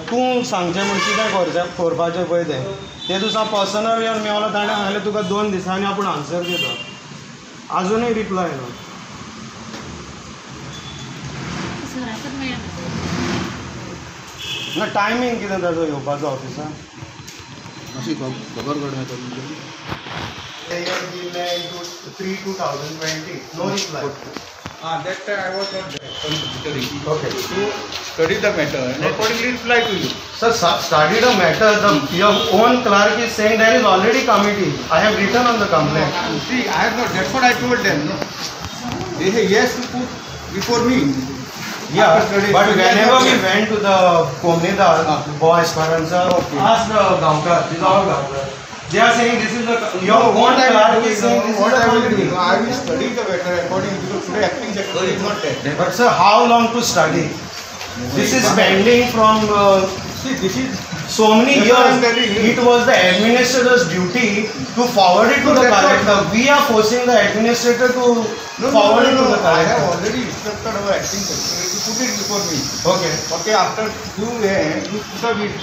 तूं सांगचें म्हण कितें करपाचें पळय ते दिसा पर्सनल येवन मेवलो ताणें सांगलें तुका 2 दिसांनी आपूण आन्सर दिता. आजुनूय रिप्लाय ना. ना टायमींग कितें ताजो येवपाचो ऑफिसान? अशी खबर कळना तुमचे 3/2020 no reply. That time I was not there. Okay. To study the matter and accordingly reply to you. Sir, study the matter. Your own clerk is saying there is already committee. I have written on the complaint. See, I have not. That's what I told them. No. They say yes to put before me. Yeah, but whenever we went to the Komnidar, boys, parents, ask the Gaonkar. These are all Gaonkar. They are saying this is the your own clerk is saying this is the committee. I will study the matter according to today acting secretary is not there. But sir, how long to study? This is pending from See, this is so many years. It was the administrator's duty to forward it to the collector. We are forcing the administrator to forward it to the I have collector. already instructed our acting secretary to put it before me. Okay. Okay, after you put up it,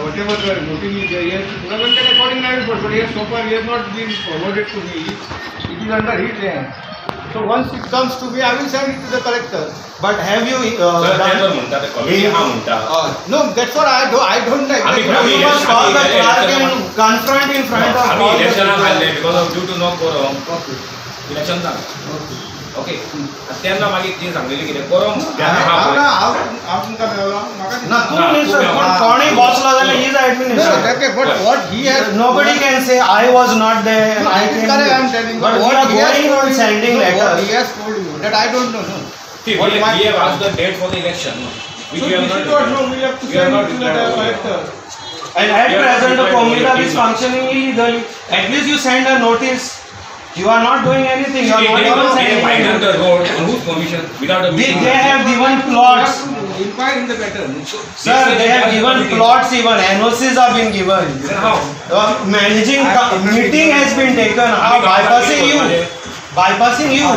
whatever the noting is there, he has to put up and then accordingly I will put. But he has so far he has not been forwarded to me. It is under his hand. So once it comes to me, I will send it to the collector. But have you No, that's what I don't like. you must call the clerk and confront in front of all the people. because of due to no quorum. Election done. Okay. त्यांना मागे ते सांगलेले की quorum ना तू नाही sir कोणी बॉसला झालं he is administrator. But what he has Nobody can say I was not there. No, it is correct, I am telling you. But we are going on sending what letters. he has told you that I don't know. No. See, we have asked the date for the election. Which So we have this is not. what no, we have to send it to the collector. And at present the Komnidar is functioning illegally. At least you send a notice. You are not doing anything. You are not even They sending widened anything. the road on whose permission? Without a meeting. They have given plots. Inquire in the matter. Sir, they have given plots even. NOCs have been given. Then how? Managing meeting has been taken. How bypassing you? Bypassing you.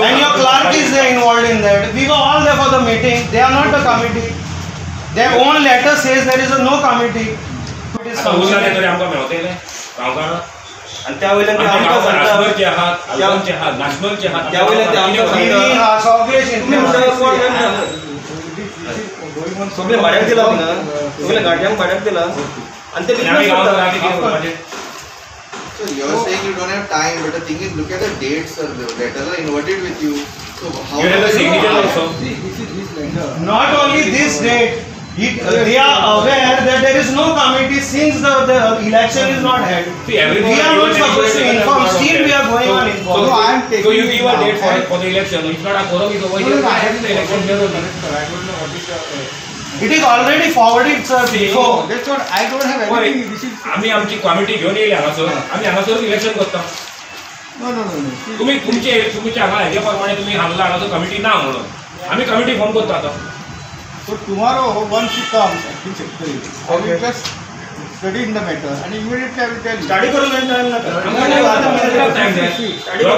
And your clerk is involved in that. We were all there for the meeting. They are not the committee. Their own letter says there is no committee. It is functioning. आणि त्यावेळेला ते आमकां नॅशनलचे आहात आल्बमचे आहात नॅशनलचे आहात त्यावेळेला ते आमकां सगळे भाड्याक दिला सगळे गाडयांक भाड्याक दिला आणि ते So you are saying you don't have time, but the thing is, look at the dates, sir. The letters are inverted with you. So how? You have the signature also. This is his lender. Not only this date. They are aware that there is no committee since the election is not held. See, everything we are not supposed to inform. Still, we are going on informing. No, I am taking. So you give a date for the election. If not a quorum is over here, I have the election here only. I don't know what is the. It is already forwarded, sir. Before. That's what I don't have anything. This is. आम्ही आमची committee घेऊन येयली हांगासर आम्ही हांगासर election करता. No. तुम्ही तुमच्या हांगा हेजे प्रमाणे तुम्ही हांगला हांगासर कमिटी ना म्हणून आम्ही कमिटी फॉर्म करता आता. So tomorrow once he comes, I think secretary, I will just study in the matter and immediately I will tell you. Study करून टाइम ना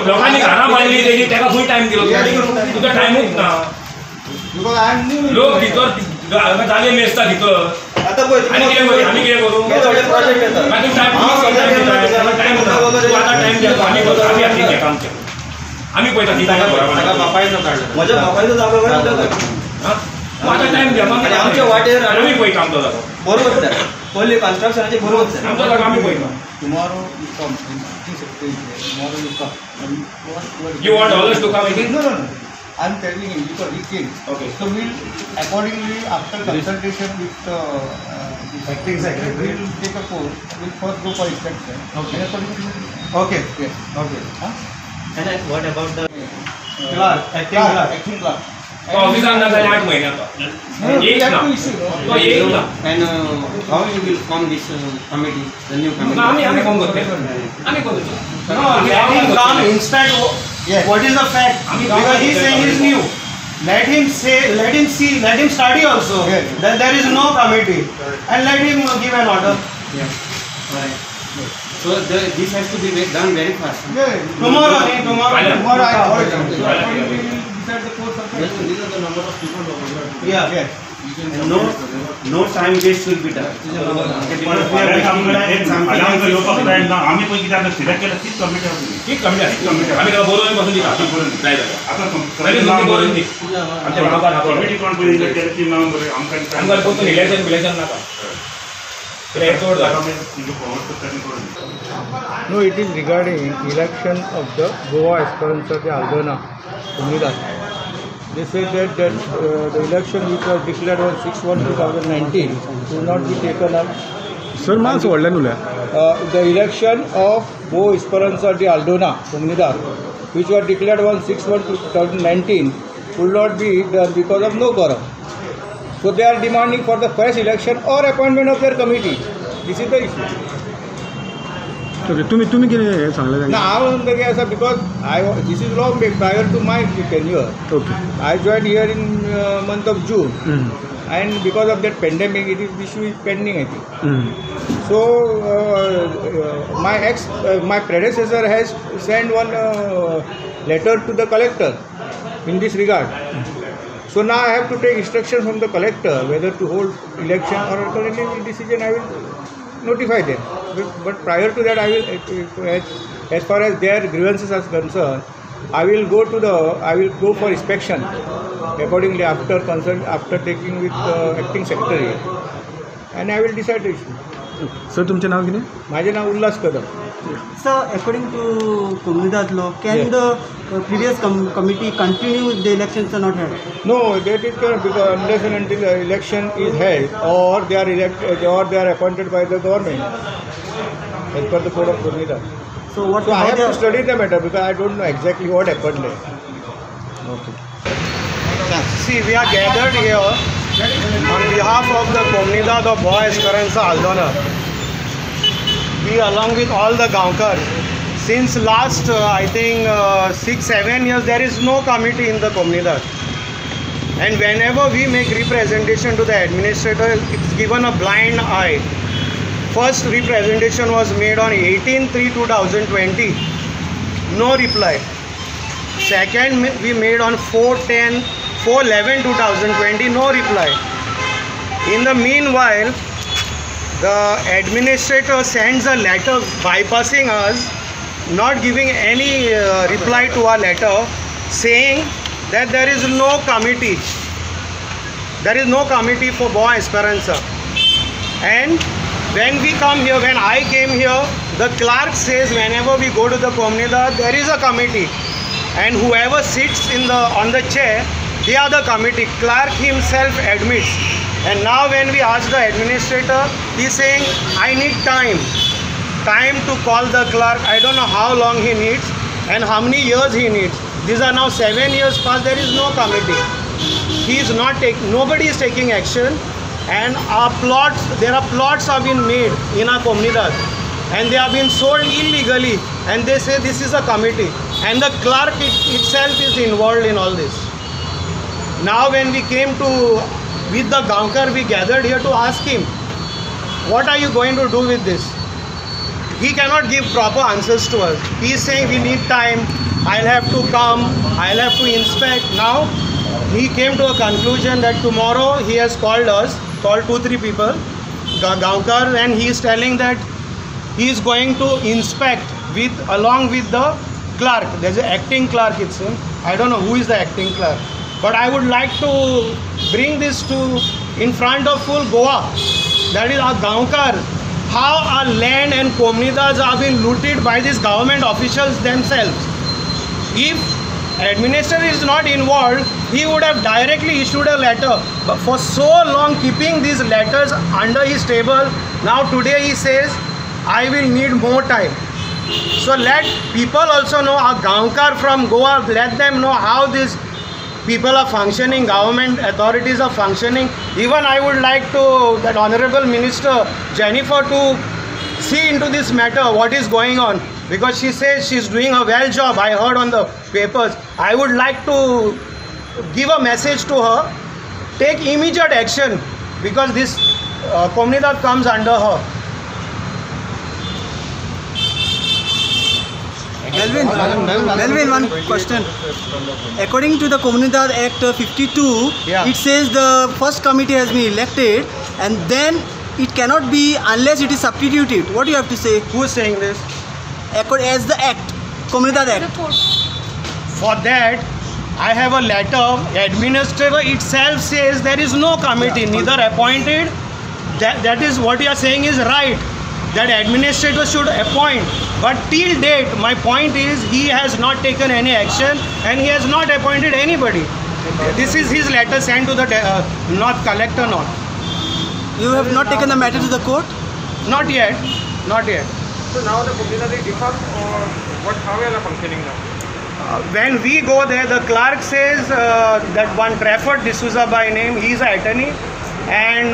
लोकांनी घरां बांधली तेजी तेका फुल टाइम दिलो तुका टाइमूच ना. Because I am new. लोक भितर जाले मेसता भितर आता पळय आनी कितें करू हे सगळे प्रोजेक्ट येतात मागीर टाइम आता टाइम घेता आमी आपली घेता आमचे आमी पळयता म्हज्या मोबायलचो जागो आता टाइम घ्या आणि आमच्या वाटेर आमी पळयता आमचो जागो बरोबर जाय पयली कन्स्ट्रक्शनाचे बरोबर जाय आमचो जागो आमी पळयता. Tomorrow you come. I think secretary is there. Tomorrow you come. And You want all us to come again? No. I am telling you because he came. Okay. So we'll accordingly after consultation with the Acting secretary. we'll take a course. We'll first go for inspection. Okay. And accordingly, Okay. yes. Okay. Huh? and what about the Clerk. Acting clerk. Acting clerk. ऑफिसान ना जाल्यार 8 महिने आता येईल ना तो येईल ना and How you will form this committee, the new committee? आम्ही फॉर्म करते आम्ही करू No, let him come inspect what is the fact. Because he is saying he is new. Let him say, let him see, let him study also. That there is no committee. And let him give an order. Yes. Alright. So this has to be done very fast. Tomorrow. Tomorrow I call it. So accordingly we will decide the course of action. These are the number of people. Yeah. No time waste will be done. आम्ही पण किती आता select केलं तीच committee होती. ठीक कमी आम्ही त्याला बोलवून बसून दिला नाही आता बोलून दे आमच्या भागात कमिटी कोण पण सिलेक्ट केलं 3 नोव्हेंबर आमच्याकडे पोहोचून इलेक्शन नका तिला एक तोड झाला No, it is regarding election of the Goa Esperanza de Aldona Comunidad. They said that the election which was declared on 6/1/2019 will not be taken up. Sir मास व्हडल्यान उलया The election of Goa Esperanza de Aldona Comunidad, which was declared on 6/1/2019, will not be done because of no quorum. So they are demanding for the fresh election or appointment of their committee. This is the issue. Okay तुम्ही किती हे सांगले Now I want to say because this is long prior to my tenure. Okay I joined here in month of June, and because of that pandemic, this issue is pending, I think. So my predecessor has sent one letter to the collector in this regard. So now I have to take instruction from the collector whether to hold election or alternative decision. I will notify them. But prior to that, I will, as far as their grievances are concerned, I will go for inspection accordingly after taking with acting secretary, and I will decide the issue. Sir तुमचं नाव किती माझे नाव उल्हास कदम. So, according to Comunidad law, can the previous committee continue if the elections are not held? No, that is correct, because unless and until the election is held or they are elected or they are appointed by the government as per the code of Comunidad. So, what So I have to study the matter because I don't know exactly what happened there. See, we are gathered here on behalf of the Comunidad of Goa Esperanza Aldona. We, along with all the Gaonkar, since last I think 6-7 years, there is no committee in the Comunidad. And whenever we make representation to the administrator, it's given a blind eye. First representation was made on 18/3/2020, no reply. Second we made on 4/11/2020, no reply. In the meanwhile, the administrator sends a letter bypassing us, not giving any reply to our letter, saying that there is no committee. There is no committee for Goa Esperanza. And when we come here, when I came here, the clerk says whenever we go to the Comunidad, there is a committee. And whoever sits on the chair, they are the committee. Clerk himself admits. And now when we ask the administrator, he is saying, I need time to call the clerk. I don't know how long he needs and how many years he needs. These are now 7 years past, there is no committee. He is not nobody is taking action, and there are plots have been made in our Comunidad and they have been sold illegally, and they say this is a committee, and the clerk itself is involved in all this. Now when we came with the Gaonkar, we gathered here to ask him, what are you going to do with this? He cannot give proper answers to us. He is saying we need time, I'll have to come, I'll have to inspect. Now he came to a conclusion that tomorrow he has called 2-3 people, Gaonkar, and he is telling that he is going to inspect along with the clerk. There's an acting clerk, it's him. I don't know who is the acting clerk. But I would like to bring this in front of full Goa. That is our Gaonkar. How our land and Comunidads have been looted by these government officials themselves. If administrator is not involved, he would have directly issued a letter. But for so long keeping these letters under his table, now today he says, I will need more time. So let people also know, our Gaonkar from Goa, let them know how these people are functioning, government authorities are functioning. Even I would like to that Honorable Minister Jennifer to see into this matter, what is going on, because she says she's doing a well job. I heard on the papers. I would like to give a message to her, take immediate action, because this Komunidad comes under her. Melvin, one question. According to the Komunidad Act 52, it says the first committee has been elected and then it cannot be unless it is substituted. What do you have to say? Who is saying this? As the Act, Komunidad Act. For that, I have a letter. Administrator itself says there is no committee, neither appointed. That is what you are saying is right. That administrator should appoint. But till date, my point is he has not taken any action and he has not appointed anybody. This is his letter sent to the North Collector. You have not taken the matter to the court? Not yet. Not yet. So now the Komunidad is defunct, or how are they functioning now? When we go there, the clerk says that one Trafford D'Souza by name, he is an attorney, and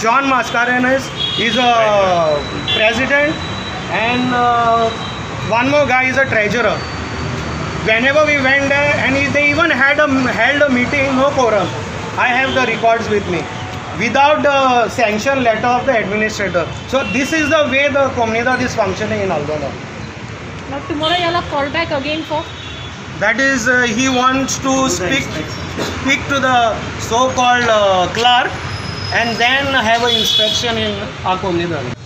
John Mascarenas is a president, and one more guy is a treasurer. Whenever we went there, and they even held a meeting, no quorum. I have the records with me, without the sanction letter of the administrator. So this is the way the Komunidad is functioning in Algola. Now tomorrow you will call back again for? That is, he wants to speak to the so-called clerk and then have an inspection in our Komunidad.